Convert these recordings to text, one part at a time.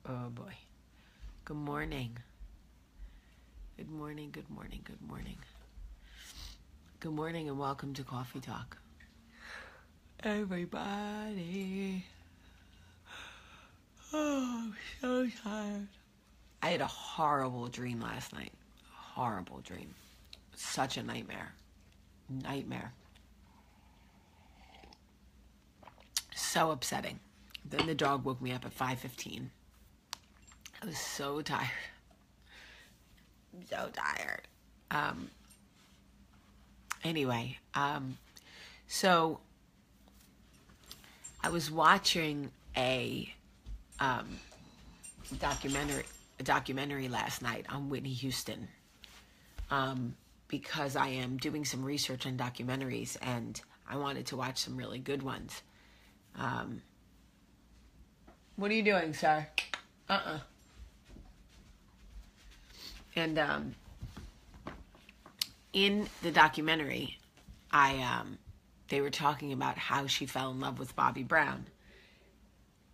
Oh boy. Good morning. Good morning, good morning, good morning. Good morning and welcome to Coffee Talk. Everybody. Oh, I'm so tired. I had a horrible dream last night. Horrible dream. Such a nightmare. Nightmare. So upsetting. Then the dog woke me up at 5:15. I was so tired. So tired. Anyway, so I was watching a documentary last night on Whitney Houston, because I am doing some research on documentaries and I wanted to watch some really good ones. What are you doing, sir? And in the documentary, they were talking about how she fell in love with Bobby Brown.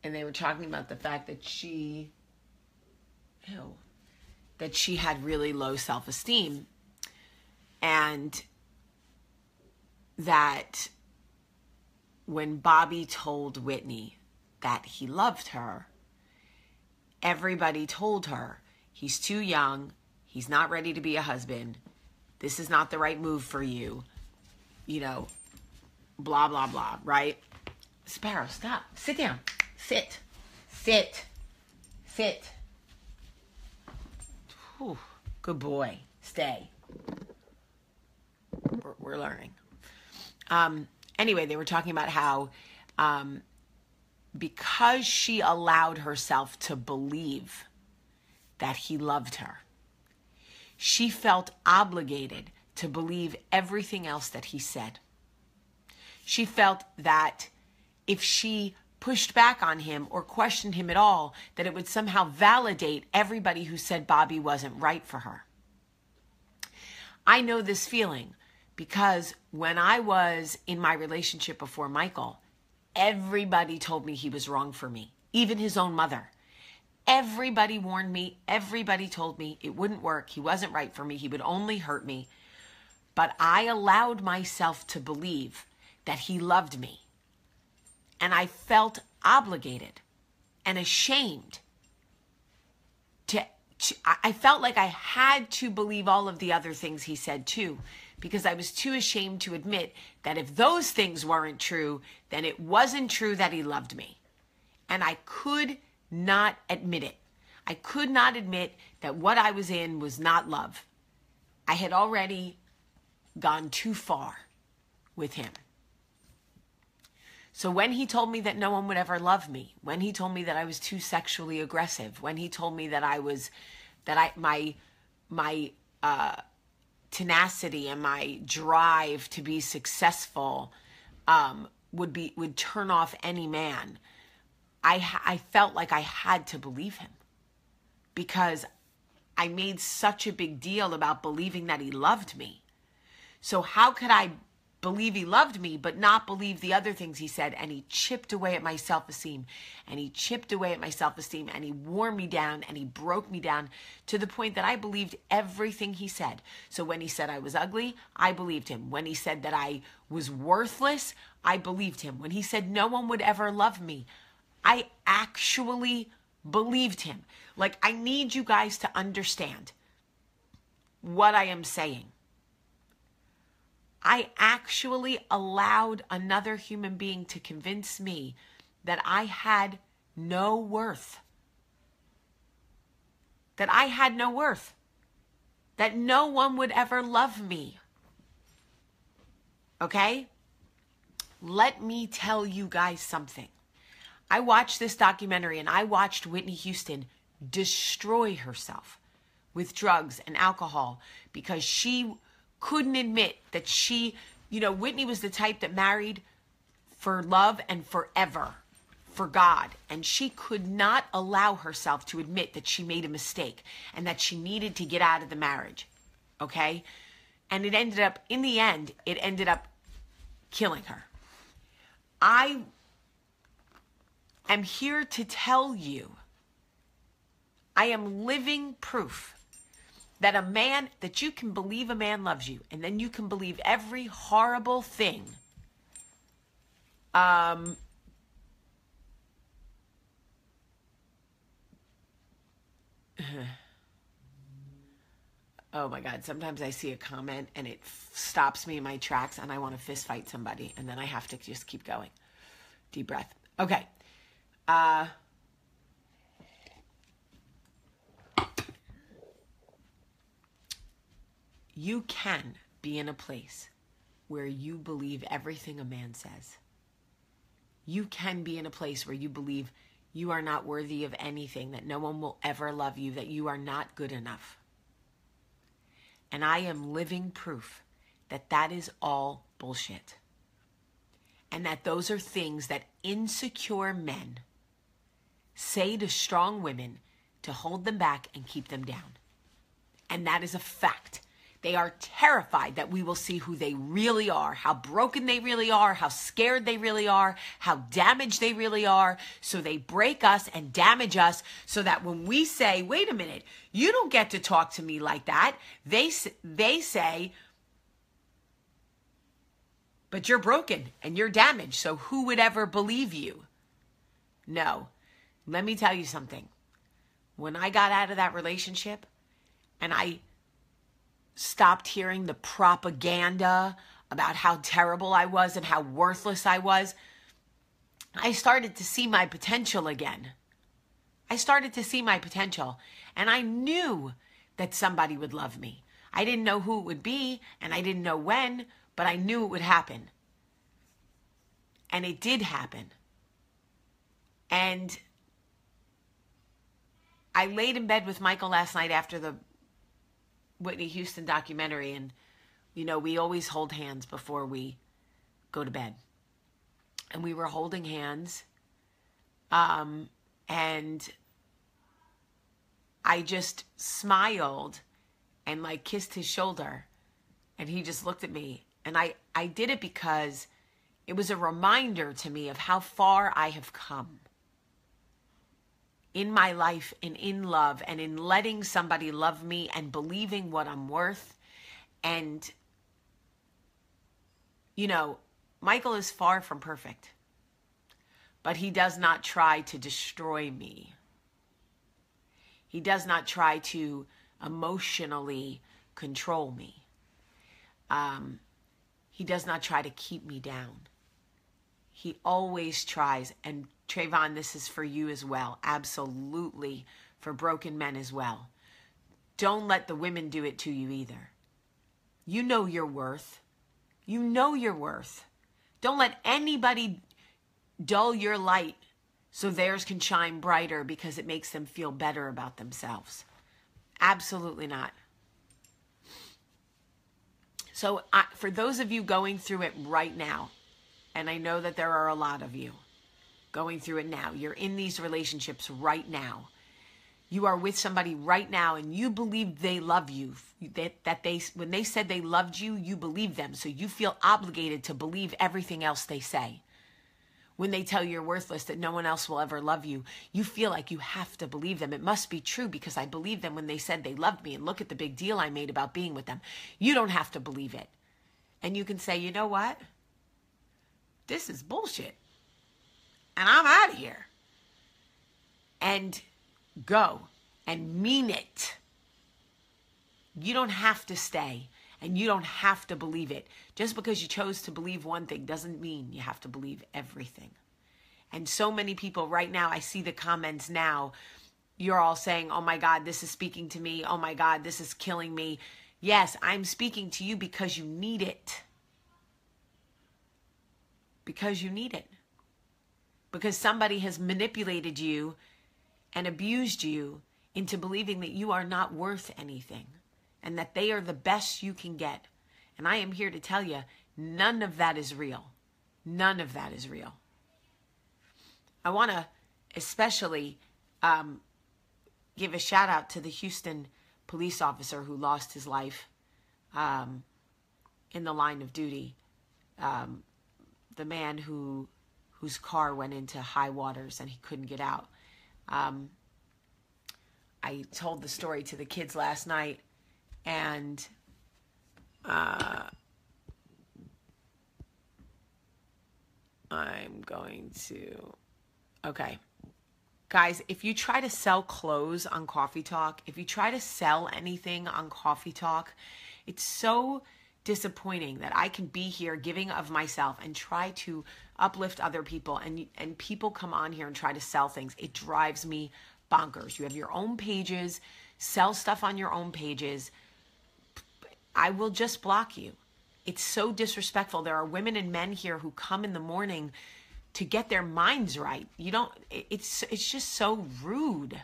And they were talking about the fact that she had really low self-esteem, and that when Bobby told Whitney that he loved her, everybody told her, he's too young, he's not ready to be a husband, this is not the right move for you, blah, blah, blah, right? Sparrow, stop. Sit down. Sit. Whew. Good boy. Stay. We're learning. Anyway, they were talking about how because she allowed herself to believe that he loved her, she felt obligated to believe everything else that he said. She felt that if she pushed back on him or questioned him at all, that it would somehow validate everybody who said Bobby wasn't right for her. I know this feeling because when I was in my relationship before Michael, everybody told me he was wrong for me, even his own mother. Everybody warned me. Everybody told me it wouldn't work. He wasn't right for me. He would only hurt me. But I allowed myself to believe that he loved me. And I felt obligated and ashamed. I felt like I had to believe all of the other things he said too, because I was too ashamed to admit that if those things weren't true, then it wasn't true that he loved me. And I could not admit it. I could not admit that what I was in was not love. I had already gone too far with him. So when he told me that no one would ever love me, when he told me that I was too sexually aggressive, when he told me that my tenacity and my drive to be successful would turn off any man, I felt like I had to believe him, because I made such a big deal about believing that he loved me. So how could I believe he loved me but not believe the other things he said? And he chipped away at my self-esteem, and he wore me down, and he broke me down to the point that I believed everything he said. So when he said I was ugly, I believed him. When he said that I was worthless, I believed him. When he said no one would ever love me, I actually believed him. Like, I need you guys to understand what I am saying. I actually allowed another human being to convince me that I had no worth. That I had no worth. That no one would ever love me. Okay? Let me tell you guys something. I watched this documentary and I watched Whitney Houston destroy herself with drugs and alcohol because she couldn't admit that Whitney was the type that married for love and forever, for God. And she could not allow herself to admit that she made a mistake and that she needed to get out of the marriage. Okay? And in the end, it ended up killing her. I am here to tell you I am living proof that that you can believe a man loves you, and then you can believe every horrible thing. Oh my God, sometimes I see a comment and it stops me in my tracks and I want to fist fight somebody, and then I have to just keep going. Deep breath. Okay. You can be in a place where you believe everything a man says. You can be in a place where you believe you are not worthy of anything, that no one will ever love you, that you are not good enough. And I am living proof that that is all bullshit. And that those are things that insecure men say to strong women to hold them back and keep them down. And that is a fact. They are terrified that we will see who they really are, how broken they really are, how scared they really are, how damaged they really are. So they break us and damage us so that when we say, wait a minute, you don't get to talk to me like that, they say, but you're broken and you're damaged, so who would ever believe you? No. Let me tell you something. When I got out of that relationship and I stopped hearing the propaganda about how terrible I was and how worthless I was, I started to see my potential again. I started to see my potential, and I knew that somebody would love me. I didn't know who it would be, and I didn't know when, but I knew it would happen. And it did happen. And I laid in bed with Michael last night after the Whitney Houston documentary, and we always hold hands before we go to bed, and we were holding hands, and I just smiled and kissed his shoulder, and he just looked at me, and I did it because it was a reminder to me of how far I have come in my life and in love and in letting somebody love me and believing what I'm worth. And, Michael is far from perfect, but he does not try to destroy me. He does not try to emotionally control me. He does not try to keep me down. He always tries, and Trayvon, this is for you as well. Absolutely for broken men as well. Don't let the women do it to you either. You know your worth. You know your worth. Don't let anybody dull your light so theirs can shine brighter because it makes them feel better about themselves. Absolutely not. So for those of you going through it right now, and I know that there are a lot of you going through it now. You're in these relationships right now. You are with somebody right now and you believe they love you. When they said they loved you, you believe them. So you feel obligated to believe everything else they say. When they tell you you're worthless, that no one else will ever love you, you feel like you have to believe them. It must be true because I believed them when they said they loved me, and look at the big deal I made about being with them. You don't have to believe it. And you can say, you know what? This is bullshit. And I'm out of here. And go and mean it. You don't have to stay, and you don't have to believe it. Just because you chose to believe one thing doesn't mean you have to believe everything. And so many people right now, I see the comments now, you're all saying, oh my God, this is speaking to me. Oh my God, this is killing me. Yes, I'm speaking to you because you need it. Because you need it. Because somebody has manipulated you and abused you into believing that you are not worth anything and that they are the best you can get. And I am here to tell you, none of that is real. None of that is real. I want to especially give a shout out to the Houston police officer who lost his life in the line of duty. The man whose car went into high waters and he couldn't get out. I told the story to the kids last night, and I'm going to, okay. Guys, if you try to sell clothes on Coffee Talk, if you try to sell anything on Coffee Talk, it's so disappointing that I can be here giving of myself and try to uplift other people, and people come on here and try to sell things. It drives me bonkers. You have your own pages, sell stuff on your own pages. I will just block you. It's so disrespectful. There are women and men here who come in the morning to get their minds right. You don't, it's just so rude.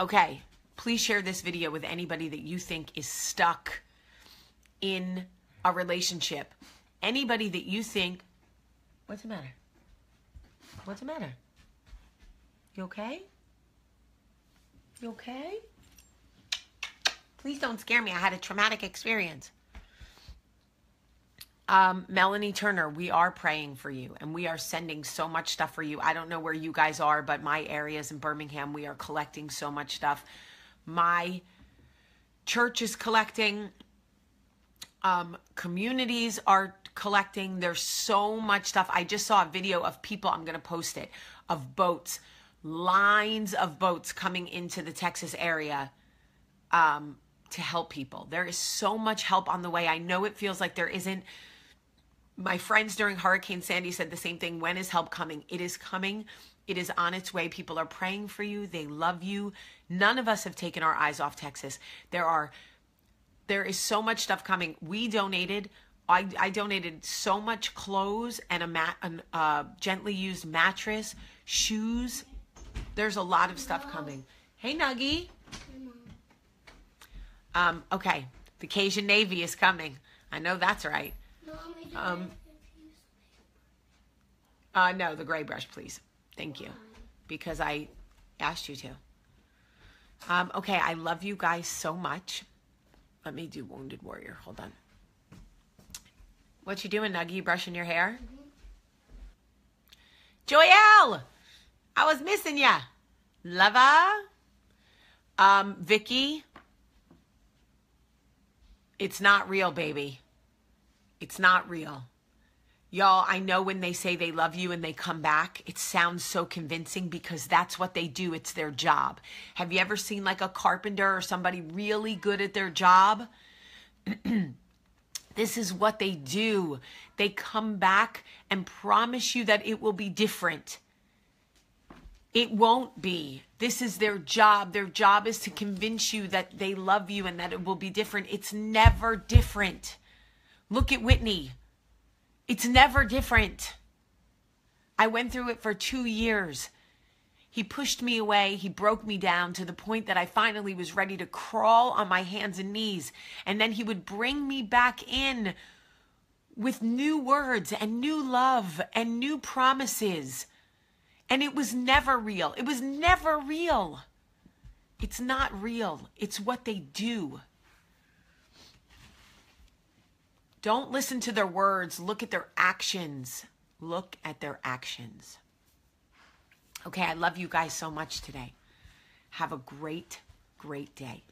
Okay, please share this video with anybody that you think is stuck in a relationship. Anybody that you think, what's the matter? What's the matter? You okay? You okay? Please don't scare me. I had a traumatic experience. Melanie Turner, we are praying for you, and we are sending so much stuff for you. I don't know where you guys are, but my areas in Birmingham, we are collecting so much stuff. My church is collecting. Communities are collecting. There's so much stuff. I just saw a video of people, I'm going to post it, of boats, lines of boats coming into the Texas area to help people. There is so much help on the way. I know it feels like there isn't. My friends during Hurricane Sandy said the same thing. When is help coming? It is coming. It is on its way. People are praying for you. They love you. None of us have taken our eyes off Texas. There is so much stuff coming. We donated. I donated so much clothes and a gently used mattress, shoes. There's a lot of stuff coming. Hey, Nuggie. Okay. The Cajun Navy is coming. I know that's right. No, the gray brush, please. Thank you. Because I asked you to. Okay, I love you guys so much. Let me do Wounded Warrior. Hold on. What you doing, Nuggie? You brushing your hair? Joelle! I was missing ya. Lava. Vicky. It's not real, baby. It's not real. Y'all, I know when they say they love you and they come back, it sounds so convincing because that's what they do. It's their job. Have you ever seen like a carpenter or somebody really good at their job? This is what they do. They come back and promise you that it will be different. It won't be. This is their job. Their job is to convince you that they love you and that it will be different. It's never different. Look at Whitney. It's never different. I went through it for 2 years. He pushed me away. He broke me down to the point that I finally was ready to crawl on my hands and knees. And then he would bring me back in with new words and new love and new promises. And it was never real. It was never real. It's not real. It's what they do. Don't listen to their words. Look at their actions. Look at their actions. Okay, I love you guys so much today. Have a great, great day.